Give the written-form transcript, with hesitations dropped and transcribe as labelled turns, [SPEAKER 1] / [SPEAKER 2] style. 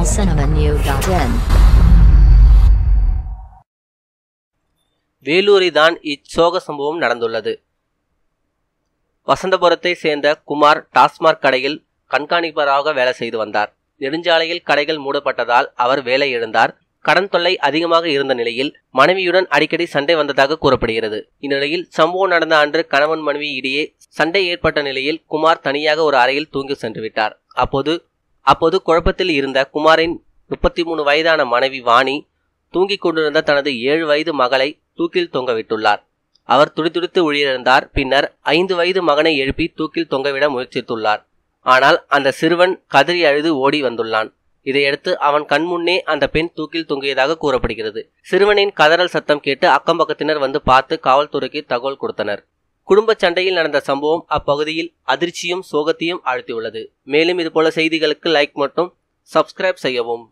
[SPEAKER 1] tamilcinemanew.in.
[SPEAKER 2] வேலூரில்தான் இச்சோக சம்பவம் நடந்துள்ளது. வசந்தபுரத்தை சேர்ந்த குமார் டாஸ்மாக் கடையில் கண்காணிப்பவராக வேலை செய்து வந்தார். நெடுஞ்சாலையில் கடைகள் மூடப்பட்டதால் அவர் வேலை இழந்தார். கடன் தொல்லை அதிகமாக இருந்த நிலையில் மனைவியுடன் அடிக்கடி சண்டை வந்ததாக கூறப்படுகிறது. இந்நிலையில் சம்பவம் நடந்த அன்று கணவன் மனைவி இடையே சண்டை ஏற்பட்ட நிலையில் குமார் தனியாக ஒரு அறையில் தூங்கி சென்று விட்டார். அப்போது குழப்பத்தில் இருந்த குமாரின் 33 வயதான மனைவி வாணி தூங்கிக் கொண்டிருந்த தனது 7 வயது மகளை தூக்கில் தொங்கவிட்டுள்ளார். அவர் துடிதுடித்து உயிரிழந்தார். பின்னர் 5 வயது மகனை எழுப்பி தூக்கில் தொங்கவிட முயற்சித்துள்ளார். ஆனால் அந்த சிறுவன் கதறி அழுது ஓடி வந்துள்ளான். இதையடுத்து அவன் கண்முன்னே அந்த பெண் தூக்கில் தொங்கியதாக கூறப்படுகிறது. சிறுவனின் கதறல் சத்தம் கேட்டு அக்கம்பக்கத்தினர் வந்து பார்த்து காவல்துறைக்கு தகவல் கொடுத்தனர். குடும்ப சண்டையில் நடந்த சம்பவம் அப்பகுதியில் அதிர்ச்சியும் சோகத்தையும் ஆழ்த்தியுள்ளது. மேலும் இதுபோல செய்திகளுக்கு லைக் மற்றும் சப்ஸ்கிரைப் செய்யவும்.